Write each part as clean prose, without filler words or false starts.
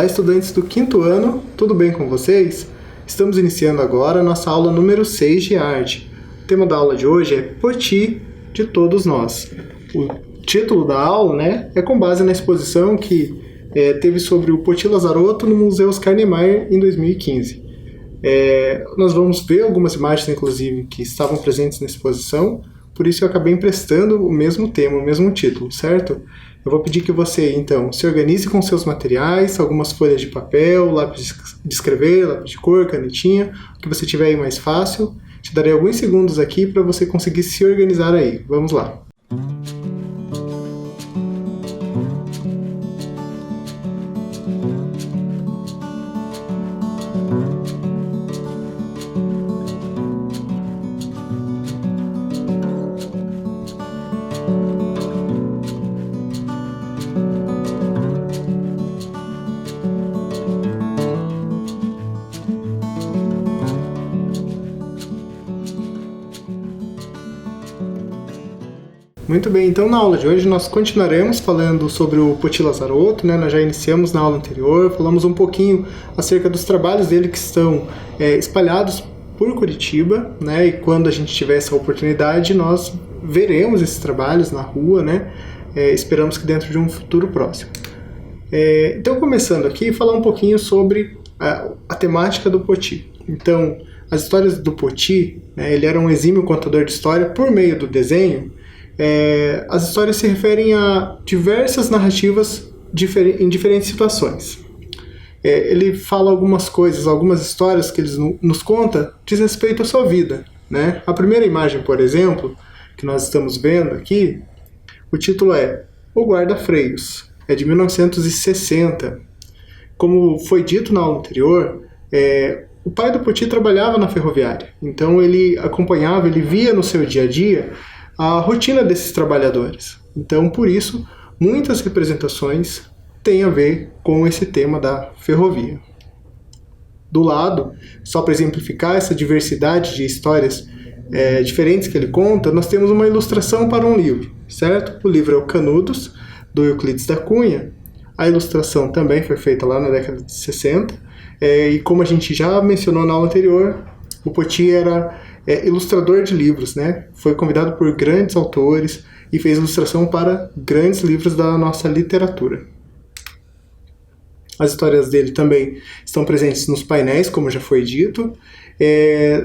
Olá, estudantes do quinto ano, tudo bem com vocês? Estamos iniciando agora a nossa aula número 6 de arte. O tema da aula de hoje é Poti de Todos Nós. O título da aula, é com base na exposição que teve sobre o Poti Lazzarotto no Museu Oscar Niemeyer em 2015. Nós vamos ver algumas imagens, inclusive, que estavam presentes na exposição, por isso eu acabei emprestando o mesmo tema, o mesmo título, certo? Eu vou pedir que você, então, se organize com seus materiais, algumas folhas de papel, lápis de escrever, lápis de cor, canetinha, o que você tiver aí mais fácil. Te darei alguns segundos aqui para você conseguir se organizar aí. Vamos lá. Muito bem, então na aula de hoje nós continuaremos falando sobre o Poti Lazzarotto, nós já iniciamos na aula anterior, falamos um pouquinho acerca dos trabalhos dele que estão espalhados por Curitiba, e quando a gente tiver essa oportunidade nós veremos esses trabalhos na rua, esperamos que dentro de um futuro próximo. Então começando aqui, falar um pouquinho sobre a temática do Poti. Então, as histórias do Poti, ele era um exímio contador de história por meio do desenho. As histórias se referem a diversas narrativas em diferentes situações. Ele fala algumas coisas, algumas histórias que ele nos conta diz respeito à sua vida. A primeira imagem, por exemplo, que nós estamos vendo aqui, o título é O Guarda-Freios, é de 1960. Como foi dito na aula anterior, o pai do Poti trabalhava na ferroviária, então ele acompanhava, ele via no seu dia a dia a rotina desses trabalhadores. Então, por isso, muitas representações têm a ver com esse tema da ferrovia. Do lado, só para exemplificar essa diversidade de histórias diferentes que ele conta, nós temos uma ilustração para um livro, certo? O livro é o Canudos, do Euclides da Cunha. A ilustração também foi feita lá na década de 60, e como a gente já mencionou na aula anterior, o Poti era ilustrador de livros, Foi convidado por grandes autores e fez ilustração para grandes livros da nossa literatura. As histórias dele também estão presentes nos painéis, como já foi dito.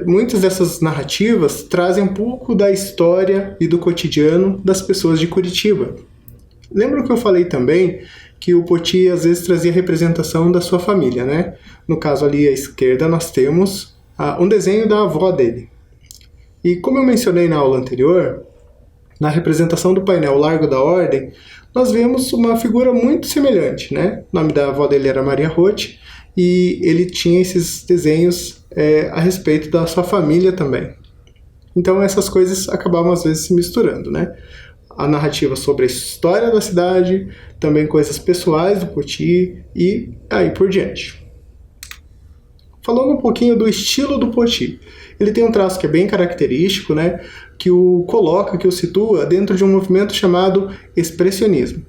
Muitas dessas narrativas trazem um pouco da história e do cotidiano das pessoas de Curitiba. Lembra que eu falei também que o Poti às vezes trazia representação da sua família, No caso ali à esquerda nós temos um desenho da avó dele. E como eu mencionei na aula anterior, na representação do painel Largo da Ordem, nós vemos uma figura muito semelhante, O nome da avó dele era Maria Roth, e ele tinha esses desenhos a respeito da sua família também. Então essas coisas acabavam às vezes se misturando, A narrativa sobre a história da cidade, também coisas pessoais do Poti e aí por diante. Falando um pouquinho do estilo do Poti. Ele tem um traço que é bem característico, que o coloca, que o situa dentro de um movimento chamado expressionismo.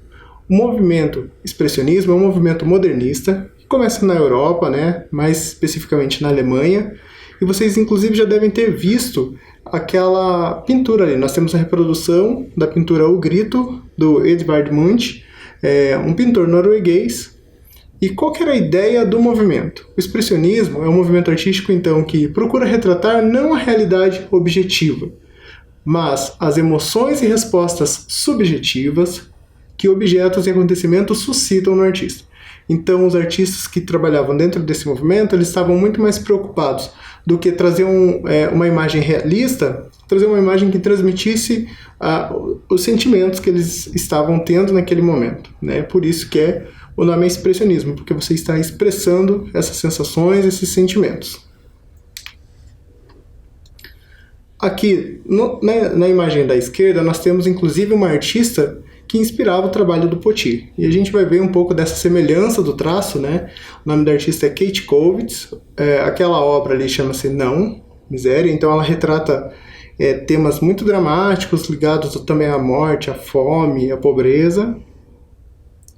O movimento expressionismo é um movimento modernista, que começa na Europa, mais especificamente na Alemanha, e vocês inclusive já devem ter visto aquela pintura ali. Nós temos a reprodução da pintura O Grito, do Edvard Munch, um pintor norueguês. E qual que era a ideia do movimento? O expressionismo é um movimento artístico, então, que procura retratar não a realidade objetiva, mas as emoções e respostas subjetivas que objetos e acontecimentos suscitam no artista. Então, os artistas que trabalhavam dentro desse movimento, eles estavam muito mais preocupados do que trazer uma imagem realista, trazer uma imagem que transmitisse os sentimentos que eles estavam tendo naquele momento. Por isso que o nome é expressionismo, porque você está expressando essas sensações, esses sentimentos. Aqui, na imagem da esquerda, nós temos inclusive uma artista que inspirava o trabalho do Poti. E a gente vai ver um pouco dessa semelhança do traço, O nome da artista é Kate Kovetz. Aquela obra ali chama-se Não, Miséria. Então ela retrata temas muito dramáticos ligados também à morte, à fome, à pobreza,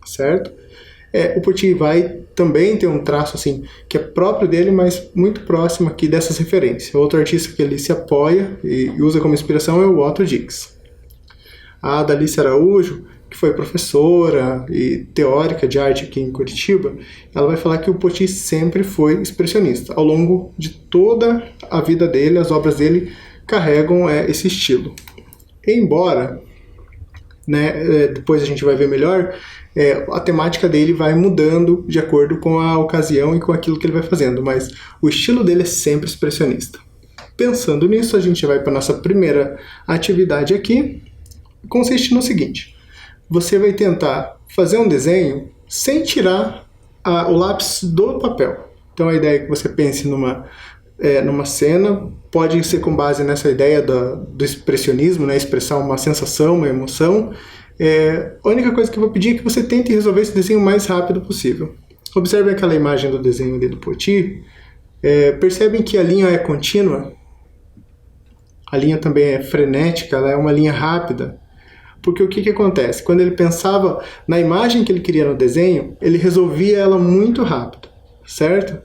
certo? O Poti vai também ter um traço assim que é próprio dele, mas muito próximo aqui dessas referências. Outro artista que ele se apoia e usa como inspiração é o Otto Dix. A Dalice Araújo, que foi professora e teórica de arte aqui em Curitiba, ela vai falar que o Poti sempre foi expressionista. Ao longo de toda a vida dele, as obras dele carregam esse estilo. Embora, né, depois a gente vai ver melhor, a temática dele vai mudando de acordo com a ocasião e com aquilo que ele vai fazendo, mas o estilo dele é sempre expressionista. Pensando nisso, a gente vai para a nossa primeira atividade aqui, consiste no seguinte: você vai tentar fazer um desenho sem tirar o lápis do papel. Então a ideia é que você pense numa cena, pode ser com base nessa ideia do expressionismo, né, expressar uma sensação, uma emoção. A única coisa que eu vou pedir é que você tente resolver esse desenho o mais rápido possível. Observe aquela imagem do desenho ali do Poti. Percebem que a linha é contínua? A linha também é frenética, ela é uma linha rápida. Porque o que acontece? Quando ele pensava na imagem que ele queria no desenho, ele resolvia ela muito rápido, certo?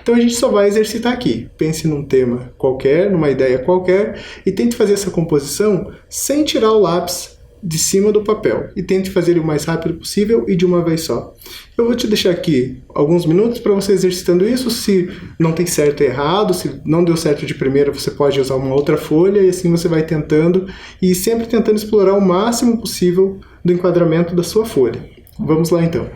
Então a gente só vai exercitar aqui. Pense num tema qualquer, numa ideia qualquer, e tente fazer essa composição sem tirar o lápis de cima do papel. E tente fazer ele o mais rápido possível e de uma vez só. Eu vou te deixar aqui alguns minutos para você exercitando isso. Se não tem certo e errado, se não deu certo de primeira, você pode usar uma outra folha, e assim você vai tentando, e sempre tentando explorar o máximo possível do enquadramento da sua folha. Vamos lá então.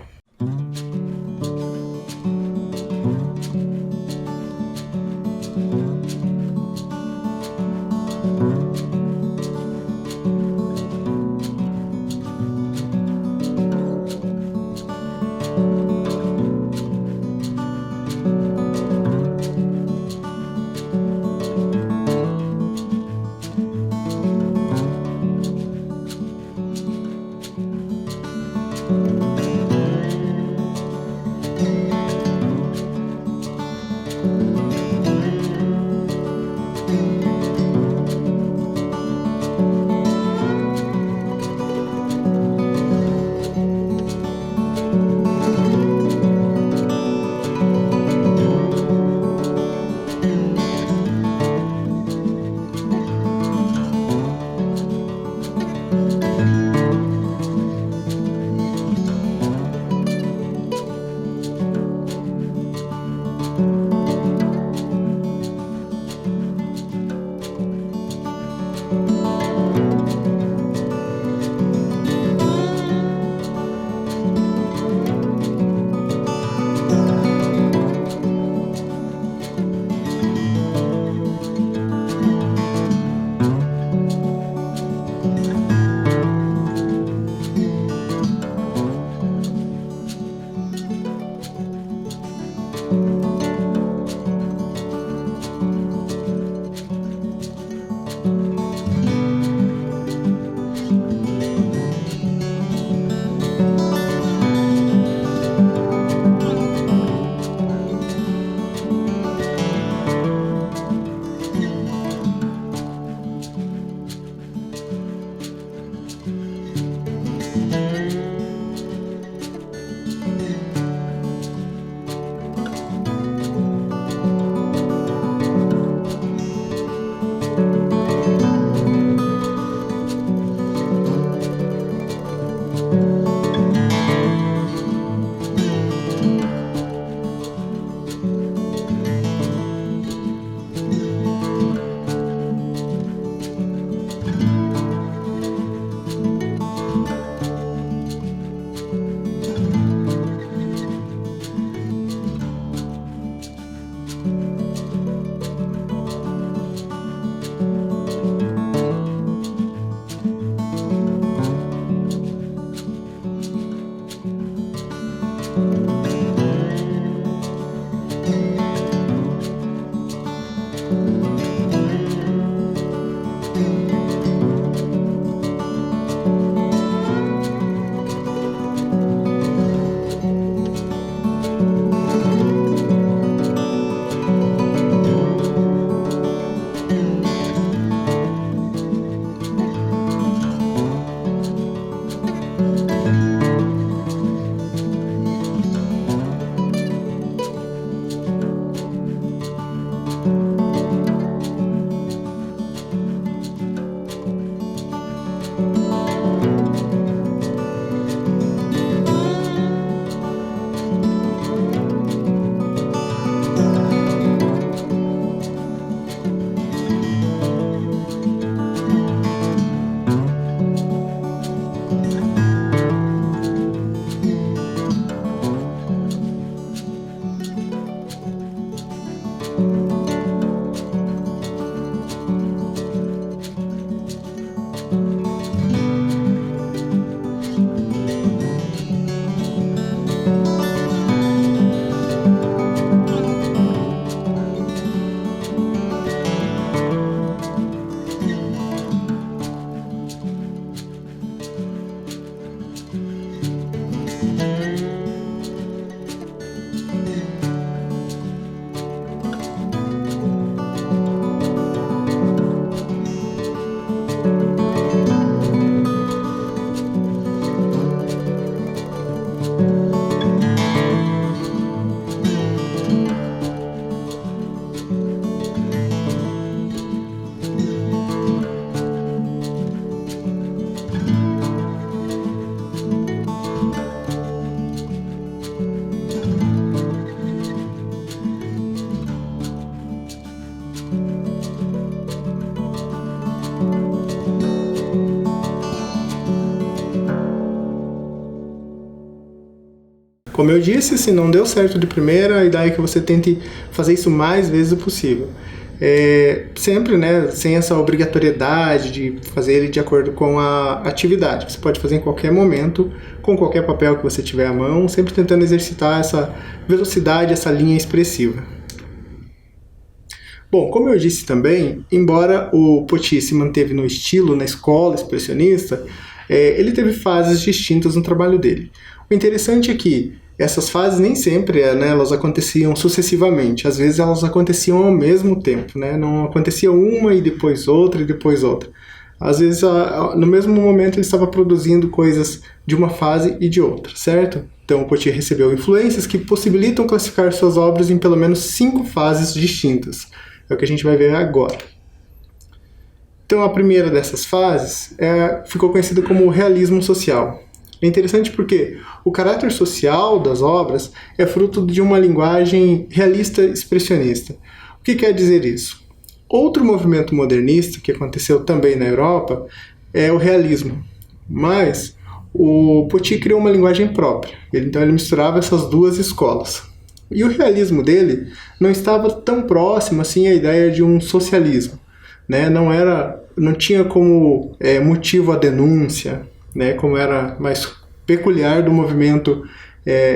Como eu disse, se não deu certo de primeira, a ideia é que você tente fazer isso mais vezes possível. Sempre, né, sem essa obrigatoriedade de fazer ele de acordo com a atividade. Você pode fazer em qualquer momento, com qualquer papel que você tiver à mão, sempre tentando exercitar essa velocidade, essa linha expressiva. Bom, como eu disse também, embora o Potier se manteve no estilo, na escola expressionista, ele teve fases distintas no trabalho dele. O interessante é que essas fases nem sempre elas aconteciam sucessivamente, às vezes elas aconteciam ao mesmo tempo, né? Não acontecia uma e depois outra e depois outra. Às vezes, no mesmo momento, ele estava produzindo coisas de uma fase e de outra, certo? Então, o Potier recebeu influências que possibilitam classificar suas obras em pelo menos 5 fases distintas. É o que a gente vai ver agora. Então, a primeira dessas fases ficou conhecida como o realismo social. É interessante porque o caráter social das obras é fruto de uma linguagem realista expressionista. O que quer dizer isso? Outro movimento modernista que aconteceu também na Europa é o realismo, mas o Potier criou uma linguagem própria, então ele misturava essas duas escolas. E o realismo dele não estava tão próximo assim à ideia de um socialismo, né? Não tinha como motivo a denúncia, né, como era mais peculiar do movimento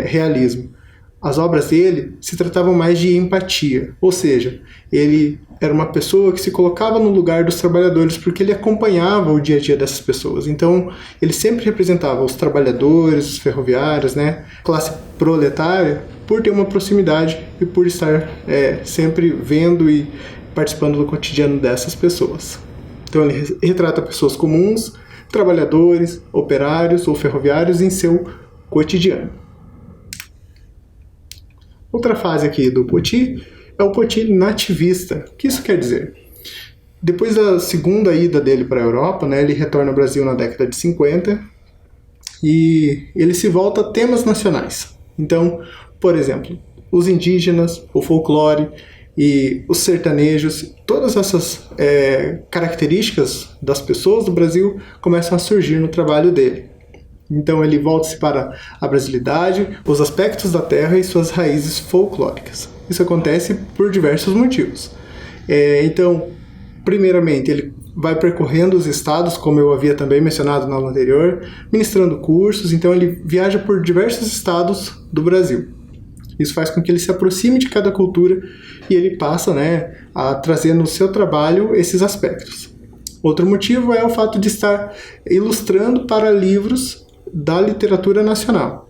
realismo. As obras dele se tratavam mais de empatia, ou seja, ele era uma pessoa que se colocava no lugar dos trabalhadores porque ele acompanhava o dia a dia dessas pessoas. Então, ele sempre representava os trabalhadores, os ferroviários, né, classe proletária, por ter uma proximidade e por estar sempre vendo e participando do cotidiano dessas pessoas. Então, ele retrata pessoas comuns, trabalhadores, operários ou ferroviários em seu cotidiano. Outra fase aqui do Potier é o Potier nativista. O que isso quer dizer? Depois da segunda ida dele para a Europa, né, ele retorna ao Brasil na década de 50 e ele se volta a temas nacionais. Então, por exemplo, os indígenas, o folclore e os sertanejos, todas essas características das pessoas do Brasil começam a surgir no trabalho dele. Então ele volta-se para a brasilidade, os aspectos da terra e suas raízes folclóricas. Isso acontece por diversos motivos. Então, primeiramente, ele vai percorrendo os estados, como eu havia também mencionado na aula anterior, ministrando cursos, então ele viaja por diversos estados do Brasil. Isso faz com que ele se aproxime de cada cultura e ele passa, a trazer no seu trabalho esses aspectos. Outro motivo é o fato de estar ilustrando para livros da literatura nacional.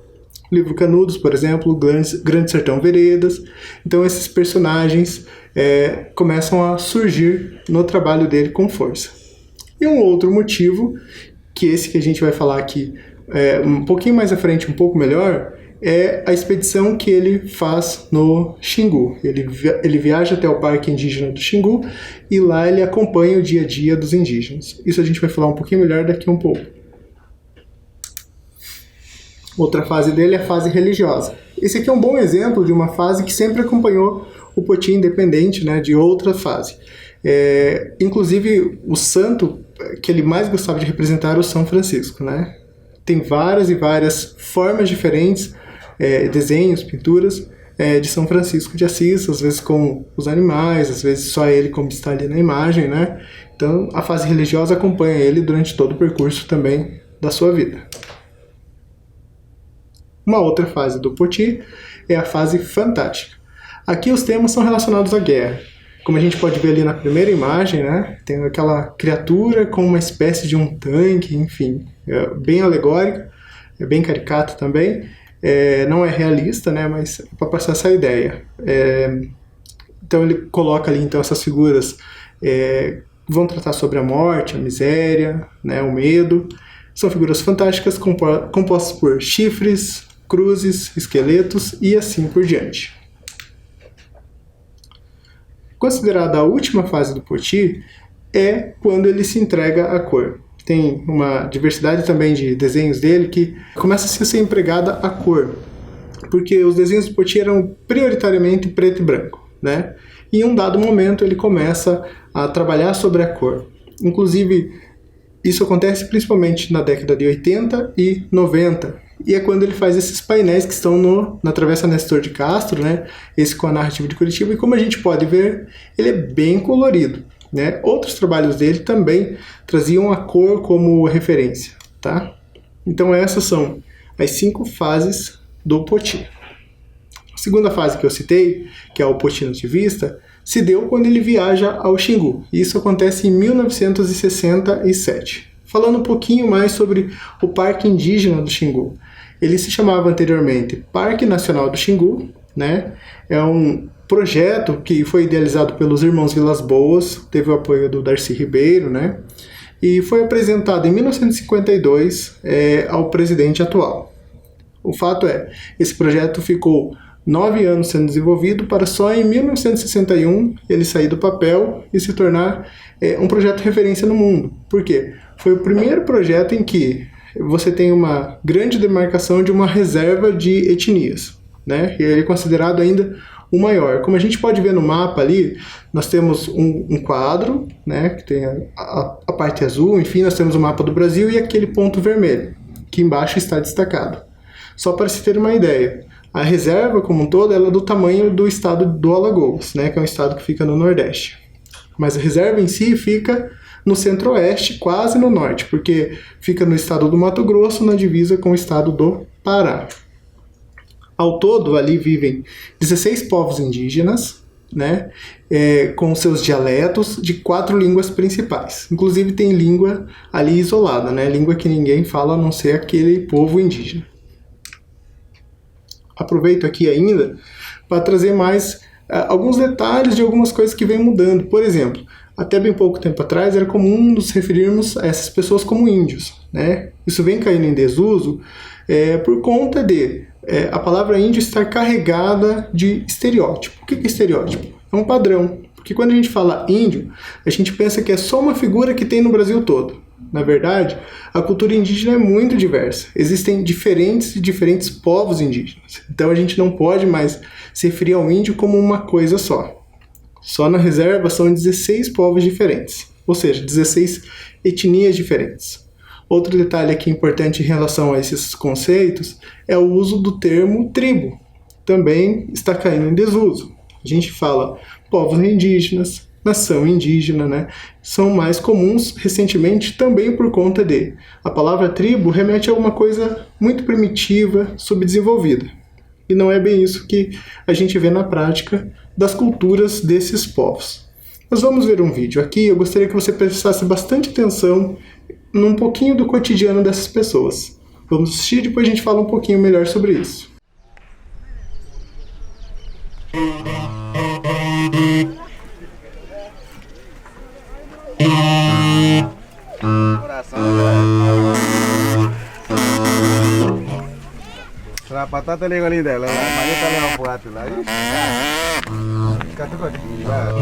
O livro Canudos, por exemplo, Grande Sertão Veredas. Então esses personagens começam a surgir no trabalho dele com força. E um outro motivo, que esse que a gente vai falar aqui um pouquinho mais à frente, um pouco melhor, é a expedição que ele faz no Xingu. Ele viaja até o Parque Indígena do Xingu e lá ele acompanha o dia a dia dos indígenas. Isso a gente vai falar um pouquinho melhor daqui a um pouco. Outra fase dele é a fase religiosa. Esse aqui é um bom exemplo de uma fase que sempre acompanhou o Potier, independente, de outra fase. Inclusive, o santo que ele mais gostava de representar era o São Francisco. Tem várias e várias formas diferentes, desenhos, pinturas de São Francisco de Assis, às vezes com os animais, às vezes só ele como está ali na imagem. Então, a fase religiosa acompanha ele durante todo o percurso também da sua vida. Uma outra fase do Potier é a fase fantástica. Aqui os temas são relacionados à guerra. Como a gente pode ver ali na primeira imagem, tem aquela criatura com uma espécie de um tanque, enfim, bem alegórico, bem caricato também. Não é realista, mas é para passar essa ideia. Então ele coloca ali essas figuras vão tratar sobre a morte, a miséria, o medo. São figuras fantásticas compostas por chifres, cruzes, esqueletos e assim por diante. Considerada a última fase do Potier é quando ele se entrega à cor. Tem uma diversidade também de desenhos dele que começa a ser empregada a cor, porque os desenhos do Potier eram prioritariamente preto e branco, E em um dado momento ele começa a trabalhar sobre a cor. Inclusive, isso acontece principalmente na década de 80 e 90, e é quando ele faz esses painéis que estão na Travessa Nestor de Castro, né? Esse com a narrativa de Curitiba, e como a gente pode ver, ele é bem colorido, né? Outros trabalhos dele também traziam a cor como referência, tá? Então essas são as 5 fases do Poti. A segunda fase que eu citei, que é o Poti nativista, se deu quando ele viaja ao Xingu. Isso acontece em 1967. Falando um pouquinho mais sobre o Parque Indígena do Xingu. Ele se chamava anteriormente Parque Nacional do Xingu, né? É um projeto que foi idealizado pelos irmãos Vilas Boas, teve o apoio do Darcy Ribeiro, né? E foi apresentado em 1952 ao presidente atual. O fato é, esse projeto ficou 9 anos sendo desenvolvido para só em 1961 ele sair do papel e se tornar um projeto de referência no mundo. Por quê? Foi o primeiro projeto em que você tem uma grande demarcação de uma reserva de etnias, né? E ele é considerado ainda o maior. Como a gente pode ver no mapa ali, nós temos um quadro, né, que tem a parte azul, enfim, nós temos o mapa do Brasil e aquele ponto vermelho, que embaixo está destacado. Só para se ter uma ideia, a reserva como um todo ela é do tamanho do estado do Alagoas, né, que é um estado que fica no Nordeste. Mas a reserva em si fica no centro-oeste, quase no norte, porque fica no estado do Mato Grosso, na divisa com o estado do Pará. Ao todo, ali vivem 16 povos indígenas, né, com seus dialetos de 4 línguas principais. Inclusive tem língua ali isolada, né, língua que ninguém fala a não ser aquele povo indígena. Aproveito aqui ainda para trazer mais alguns detalhes de algumas coisas que vêm mudando. Por exemplo, até bem pouco tempo atrás era comum nos referirmos a essas pessoas como índios, né? Isso vem caindo em desuso por conta de a palavra índio estar carregada de estereótipo. O que é estereótipo? É um padrão. Porque quando a gente fala índio, a gente pensa que é só uma figura que tem no Brasil todo. Na verdade, a cultura indígena é muito diversa. Existem diferentes povos indígenas. Então a gente não pode mais se referir ao índio como uma coisa só. Só na reserva são 16 povos diferentes, ou seja, 16 etnias diferentes. Outro detalhe aqui importante em relação a esses conceitos é o uso do termo tribo. Também está caindo em desuso. A gente fala povos indígenas, nação indígena, né? São mais comuns recentemente também por conta de a palavra tribo remete a uma coisa muito primitiva, subdesenvolvida. E não é bem isso que a gente vê na prática das culturas desses povos. Nós vamos ver um vídeo aqui, eu gostaria que você prestasse bastante atenção num pouquinho do cotidiano dessas pessoas. Vamos assistir e depois a gente fala um pouquinho melhor sobre isso. La patata le linda, la paleta le va a poner tu lado. Catu kau tinggal.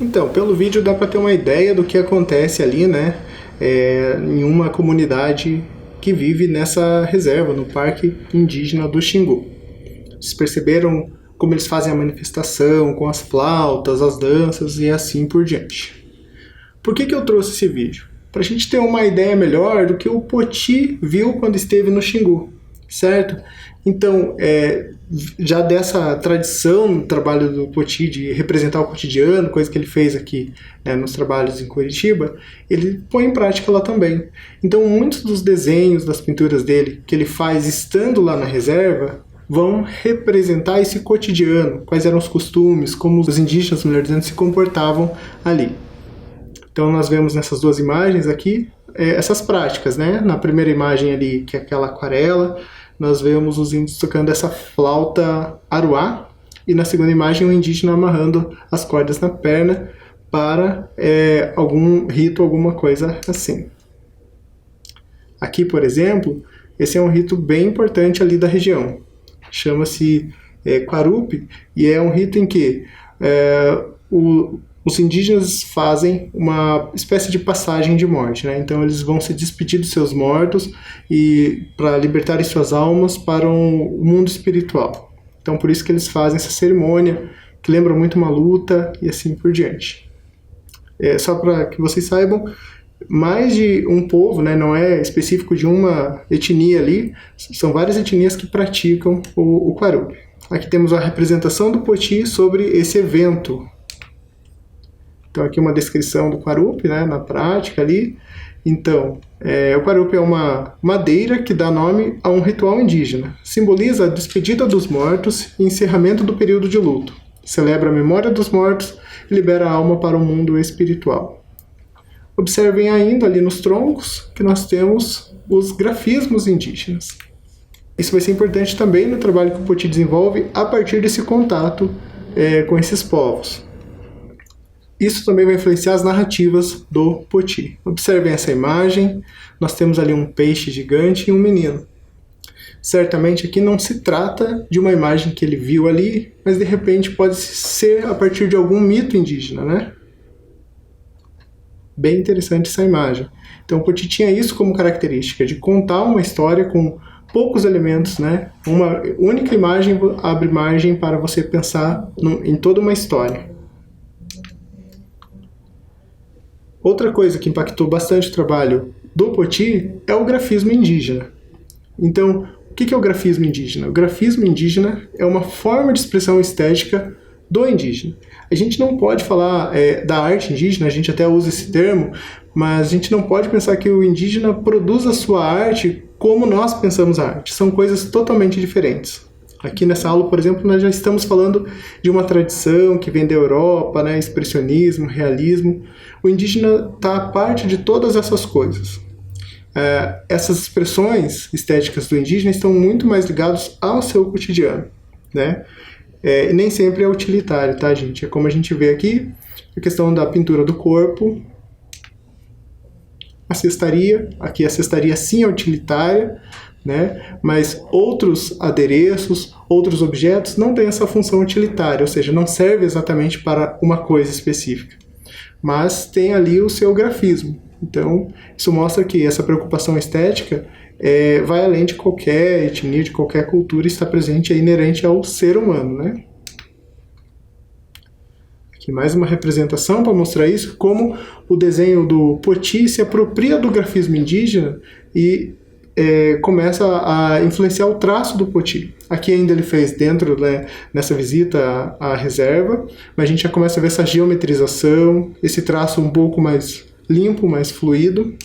Então, pelo vídeo dá para ter uma ideia do que acontece ali, né, em uma comunidade que vive nessa reserva, no Parque Indígena do Xingu. Vocês perceberam como eles fazem a manifestação, com as flautas, as danças e assim por diante. Por que eu trouxe esse vídeo? Para a gente ter uma ideia melhor do que o Poti viu quando esteve no Xingu, certo? Então, já dessa tradição no trabalho do Poti de representar o cotidiano, coisa que ele fez aqui, né, nos trabalhos em Curitiba, ele põe em prática lá também. Então, muitos dos desenhos, das pinturas dele, que ele faz estando lá na reserva, vão representar esse cotidiano, quais eram os costumes, como os indígenas, melhor dizendo, se comportavam ali. Então, nós vemos nessas duas imagens aqui, essas práticas, né? Na primeira imagem ali, que é aquela aquarela, nós vemos os índios tocando essa flauta aruá, e na segunda imagem o indígena amarrando as cordas na perna para algum rito, alguma coisa assim. Aqui, por exemplo, esse é um rito bem importante ali da região. Chama-se Quarupi, e é um rito em que os indígenas fazem uma espécie de passagem de morte, né? Então eles vão se despedir dos seus mortos e para libertarem suas almas para o mundo espiritual. Então por isso que eles fazem essa cerimônia, que lembra muito uma luta e assim por diante. Só para que vocês saibam, mais de um povo, né, não é específico de uma etnia ali, são várias etnias que praticam o Quarupi. Aqui temos a representação do Poti sobre esse evento. Então aqui uma descrição do Quarupi, né, na prática ali. Então, o Quarupi é uma madeira que dá nome a um ritual indígena. Simboliza a despedida dos mortos e encerramento do período de luto. Celebra a memória dos mortos e libera a alma para o mundo espiritual. Observem ainda ali nos troncos que nós temos os grafismos indígenas. Isso vai ser importante também no trabalho que o Poti desenvolve a partir desse contato com esses povos. Isso também vai influenciar as narrativas do Poti. Observem essa imagem, nós temos ali um peixe gigante e um menino. Certamente aqui não se trata de uma imagem que ele viu ali, mas de repente pode ser a partir de algum mito indígena, né? Bem interessante essa imagem. Então o Poti tinha isso como característica, de contar uma história com poucos elementos, né? Uma única imagem abre margem para você pensar em toda uma história. Outra coisa que impactou bastante o trabalho do Poti é o grafismo indígena. Então, o que é o grafismo indígena? O grafismo indígena é uma forma de expressão estética do indígena. A gente não pode falar da arte indígena, a gente até usa esse termo, mas a gente não pode pensar que o indígena produz a sua arte como nós pensamos a arte. São coisas totalmente diferentes. Aqui nessa aula, por exemplo, nós já estamos falando de uma tradição que vem da Europa, né? Expressionismo, realismo. O indígena está a parte de todas essas coisas. Essas expressões estéticas do indígena estão muito mais ligadas ao seu cotidiano, né? E nem sempre é utilitário, tá, gente? É como a gente vê aqui, a questão da pintura do corpo, a cestaria. Aqui a cestaria sim é utilitária, né? Mas outros adereços, outros objetos não têm essa função utilitária, ou seja, não serve exatamente para uma coisa específica, mas tem ali o seu grafismo. Então, isso mostra que essa preocupação estética vai além de qualquer etnia, de qualquer cultura, está presente, é inerente ao ser humano, né? Aqui mais uma representação para mostrar isso, como o desenho do Poti se apropria do grafismo indígena e começa a influenciar o traço do Poti. Aqui ainda ele fez dentro, né, nessa visita à reserva, mas a gente já começa a ver essa geometrização, esse traço um pouco mais limpo, mais fluido.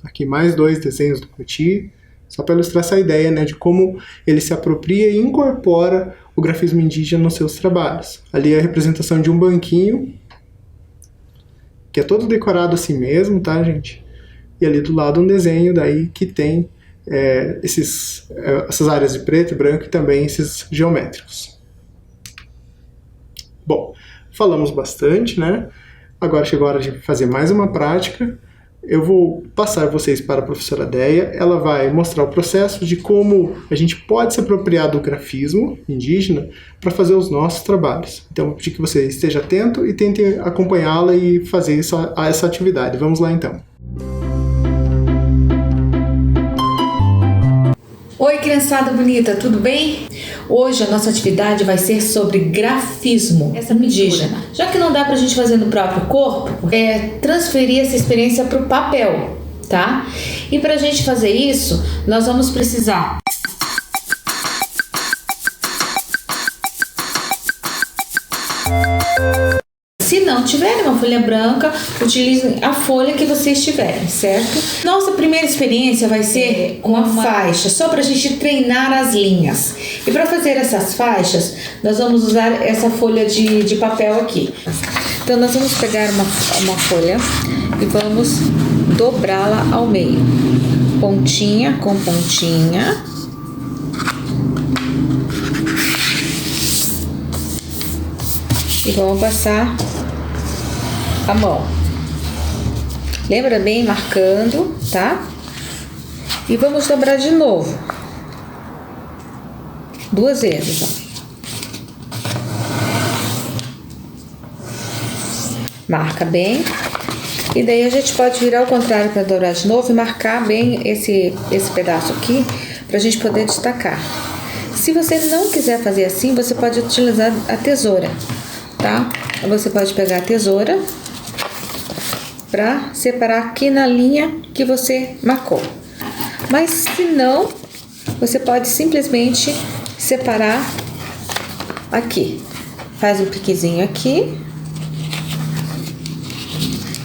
Aqui mais 2 desenhos do Poti, só para ilustrar essa ideia, né, de como ele se apropria e incorpora o grafismo indígena nos seus trabalhos. Ali é a representação de um banquinho, que é todo decorado assim mesmo, tá, gente? E ali do lado um desenho daí que tem essas áreas de preto e branco e também esses geométricos. Bom, falamos bastante, né? Agora chegou a hora de fazer mais uma prática. Eu vou passar vocês para a professora Deia. Ela vai mostrar o processo de como a gente pode se apropriar do grafismo indígena para fazer os nossos trabalhos. Então, eu vou pedir que você esteja atento e tente acompanhá-la e fazer essa atividade. Vamos lá, então. Oi, criançada bonita, tudo bem? Hoje a nossa atividade vai ser sobre grafismo indígena. Já que não dá pra gente fazer no próprio corpo, transferir essa experiência pro papel, tá? E pra gente fazer isso, nós vamos precisar Se não tiverem uma folha branca, utilizem a folha que vocês tiverem, certo? Nossa primeira experiência vai ser com a faixa, só para a gente treinar as linhas. E para fazer essas faixas, nós vamos usar essa folha de papel aqui. Então, nós vamos pegar uma folha e vamos dobrá-la ao meio. Pontinha com pontinha. E vamos passar a mão. Lembra bem, marcando, tá? E vamos dobrar de novo. 2 vezes, ó. Marca bem. E daí a gente pode virar ao contrário para dobrar de novo e marcar bem esse pedaço aqui pra gente poder destacar. Se você não quiser fazer assim, você pode utilizar a tesoura, tá? Você pode pegar a tesoura para separar aqui na linha que você marcou. Mas se não, você pode simplesmente separar aqui. Faz um piquezinho aqui.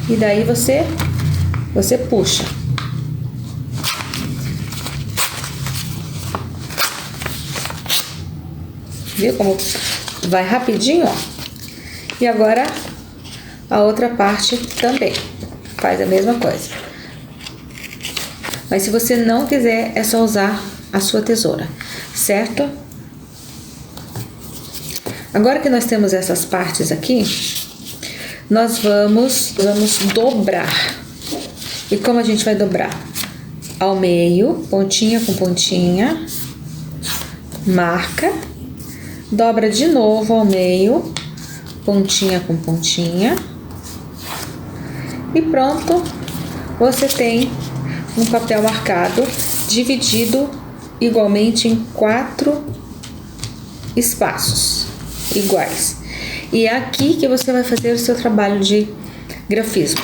E daí você puxa. Viu como vai rapidinho, ó? E agora a outra parte também faz a mesma coisa. Mas se você não quiser, é só usar a sua tesoura, certo? Agora que nós temos essas partes aqui, nós vamos dobrar. E como a gente vai dobrar? Ao meio, pontinha com pontinha, marca, dobra de novo ao meio, pontinha com pontinha, e pronto, você tem um papel marcado dividido igualmente em 4 espaços iguais. E é aqui que você vai fazer o seu trabalho de grafismo.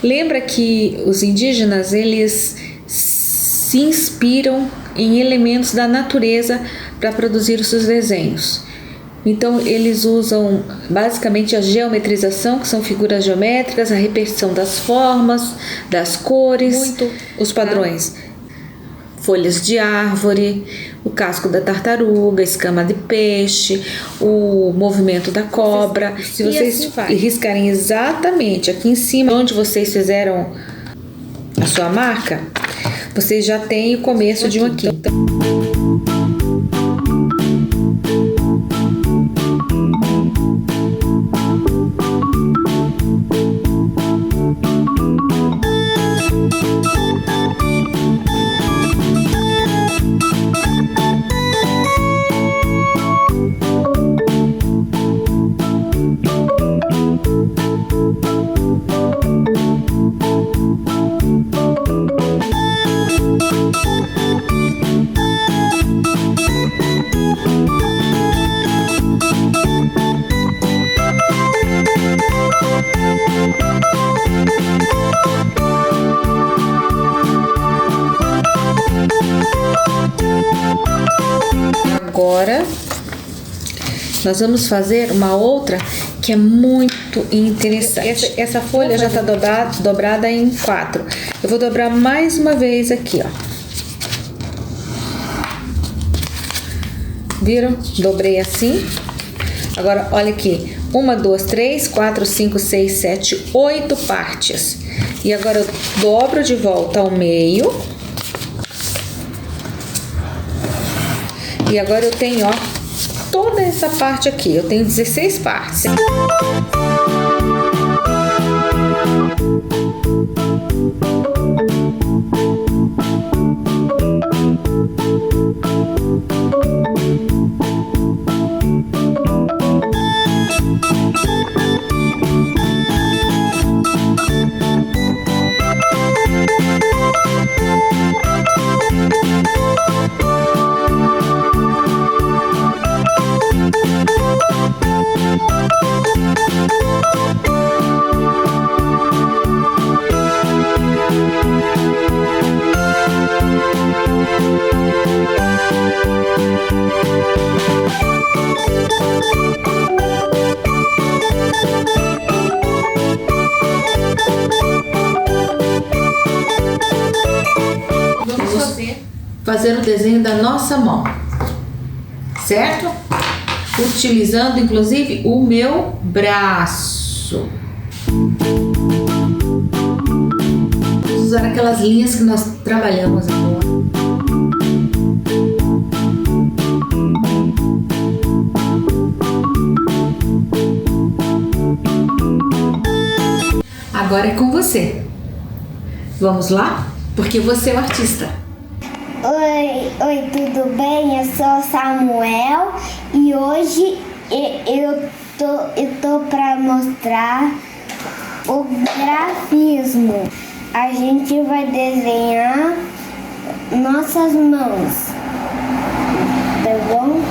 Lembra que os indígenas, eles se inspiram em elementos da natureza para produzir os seus desenhos. Então eles usam basicamente a geometrização, que são figuras geométricas, a repetição das formas, das cores, os padrões. Folhas de árvore, o casco da tartaruga, escama de peixe, o movimento da cobra. Se vocês riscarem exatamente aqui em cima, onde vocês fizeram a sua marca, vocês já têm o começo de um aqui. Agora nós vamos fazer uma outra que é muito interessante. Essa folha já está dobrada em 4. Eu vou dobrar mais uma vez aqui, ó. Viram? Dobrei assim. Agora, olha aqui. 1, 2, 3, 4, 5, 6, 7, 8 partes. E agora eu dobro de volta ao meio. E agora eu tenho, ó, toda essa parte aqui. Eu tenho 16 partes. Vamos fazer o desenho da nossa mão, certo? Utilizando inclusive o meu braço. Vamos usar aquelas linhas que nós trabalhamos agora. Agora é com você. Vamos lá? Porque você é o artista. Oi, tudo bem? Eu sou o Samuel e hoje eu tô para mostrar o grafismo. A gente vai desenhar nossas mãos, tá bom?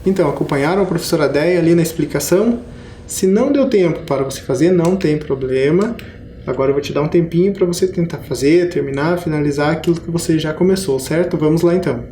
Então, acompanharam a professora Déia ali na explicação? Se não deu tempo para você fazer, não tem problema. Agora eu vou te dar um tempinho para você tentar fazer, terminar, finalizar aquilo que você já começou, certo? Vamos lá então.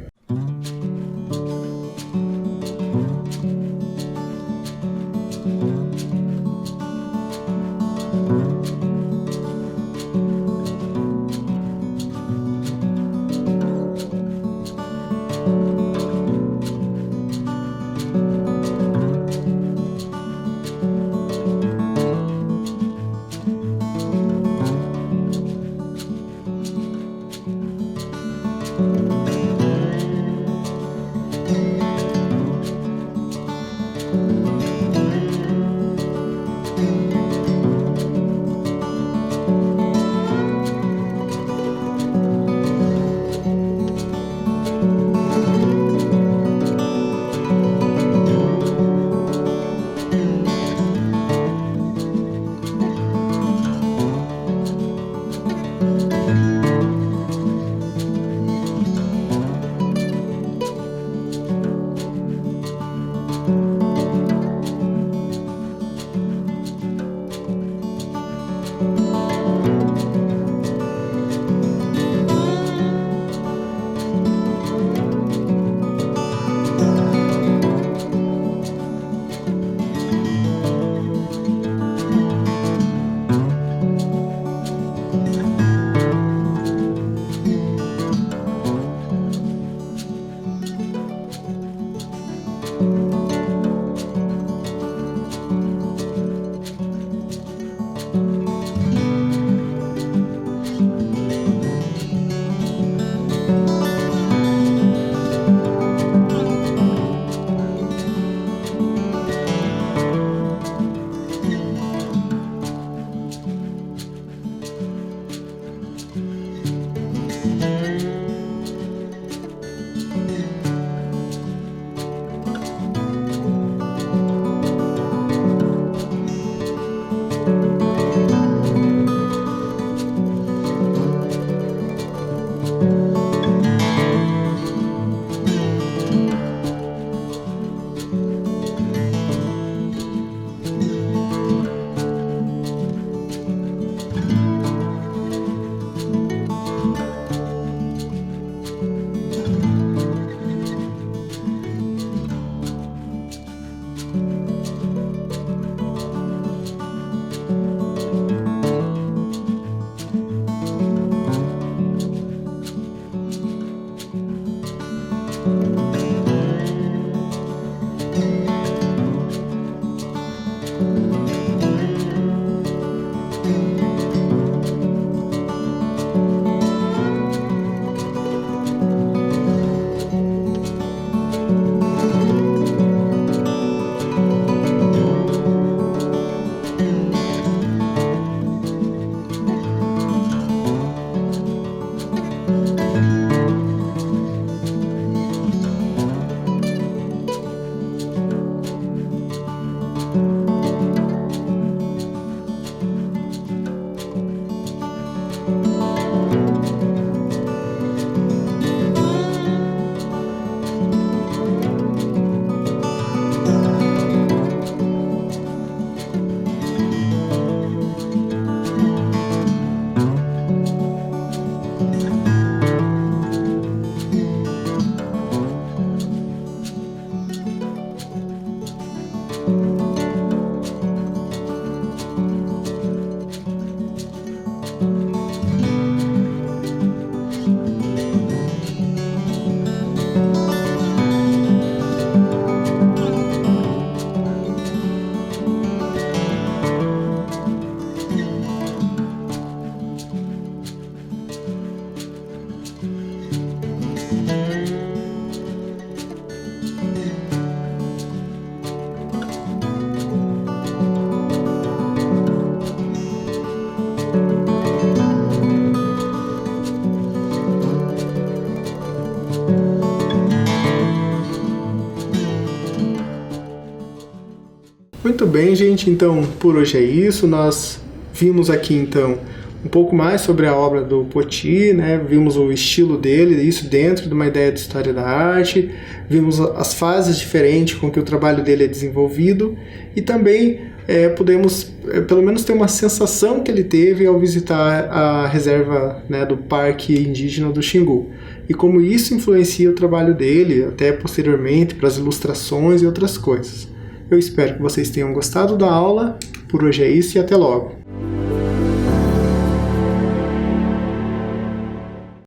Muito bem, gente, então por hoje é isso. Nós vimos aqui então um pouco mais sobre a obra do Poti, né? Vimos o estilo dele, isso dentro de uma ideia de história da arte, vimos as fases diferentes com que o trabalho dele é desenvolvido e também pudemos pelo menos ter uma sensação que ele teve ao visitar a reserva, né, do Parque Indígena do Xingu e como isso influencia o trabalho dele até posteriormente para as ilustrações e outras coisas. Eu espero que vocês tenham gostado da aula. Por hoje é isso e até logo!